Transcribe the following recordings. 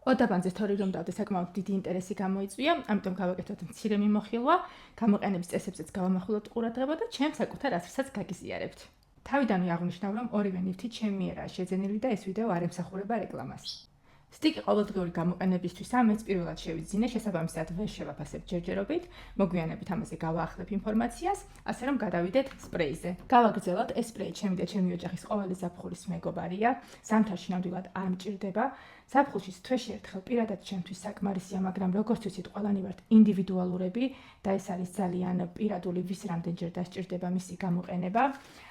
ოდაბანზე თორი რომ დავდე საკმაოდ დიდი ინტერესი გამოიწვია, ამიტომ გავაკეთოთ მცირე მიმოხილვა, გამოყენების წესებზეც გავამახვილოთ ყურადღება და ჩემს საკუთარ აზრსაც გაგიზიარებთ. თავიდანვე აღვნიშნავ, რომ ორივე ნივთი ჩემი მიერაა შეძენილი და ეს ვიდეო არ ემსახურება რეკლამას. სტიკი ყოველდღიური გამოყენებისთვისა მეც პირველად შევიძინე, შესაბამისად ვერ შევაფასებ ჯერჯერობით, მოგვიანებით ამაზე გავაახლებ ინფორმაციას, ასე რომ გადავიდეთ სპრეიზე. გავაგრძელოთ, ეს სპრეი ჩემი და ჩემი ოჯახის ყოველი ზაფხულის მეგობარია, ზამთარში ნამდვილად არ მჭირდება. ზაფხულში თვეში ერთხელ პირადად ჩემთვის საკმარისია, მაგრამ როგორც ვიცით, ყველანი ვართ ინდივიდუალურები და ეს არის ძალიან პირადული, ვის რამდენჯერ დასჭირდება მისი გამოყენება.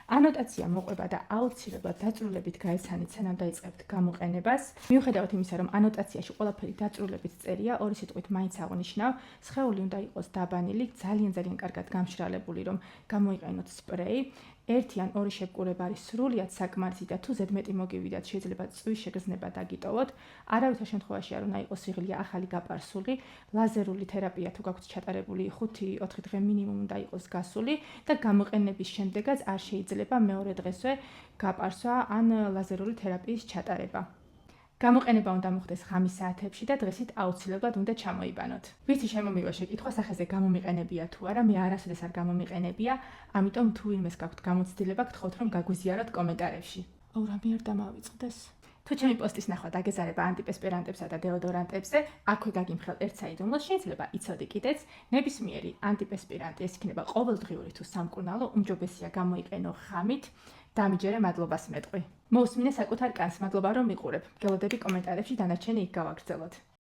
ანოტაცია მოყვება და აუცილებლად დაწვრილებით გაეცანით, სანამ დაიწყებთ გამოყენებას. მიუხედავად იმისა, რომ ანოტაციაში ყველაფერი დაწვრილებით წერია, ორი სიტყვით მაინც აღვნიშნავ, სხეული უნდა იყოს დაბანილი, ძალიან კარგად გამშრალებული, რომ გამოიყენოთ სპრეი. ერთი ან ორი შეპკურება არის სრულიად საკმარისი და თუ ზედმეტი მოგივიდათ, შეიძლება წვის შეგრძნება დაგიტოვოთ. არავითარ შემთხვევაში არ უნდა იყოს სიღლია ახალი გაპარსული. ლაზერული თერაპია თუ გაქვთ ჩატარებული 5-4 დღე მინიმუმ უნდა იყოს გასული და გამოყენების შემდეგაც არ შეიძლება მეორე დღესვე გაპარსვა ან ლაზერული თერაპიის ჩატარება. გამოყენება უნდა მოხდეს ღამის საათებში და დღესით აუცილებლად უნდა ჩამოიბანოთ. ვიცი შემომივა შეკითხვა სახეზე გამომიყენებია თუ არა, მე არასოდეს არ გამომიყენებია, ამიტომ თუ იმეს გაქვთ გამოცდილება, გთხოვთ რომ გაგვიზიაროთ კომენტარებში. რამე არ დამავიწყდეს. თუ ჩემი პოსტის ნახვა დაგეზარება ანტიპესპირანტებსა და დეოდორანტებზე, აქვე გაგიმხელ ერთ საიდუმლოს, შეიძლება იცოდე კიდეც, ნებისმიერი ანტიპესპირანტი, ეს იქნება ყოველდღიური თუ სამკურნალო, უმჯობესია გამოიყენო ღამით. დამიჯერე, მადლობას მეტყვი. მოусმინე საკუთარ კანს, მადლობა რომ მიყურებ. გელოდები კომენტარებში, დანარჩენი იქ გავაგრძელოთ.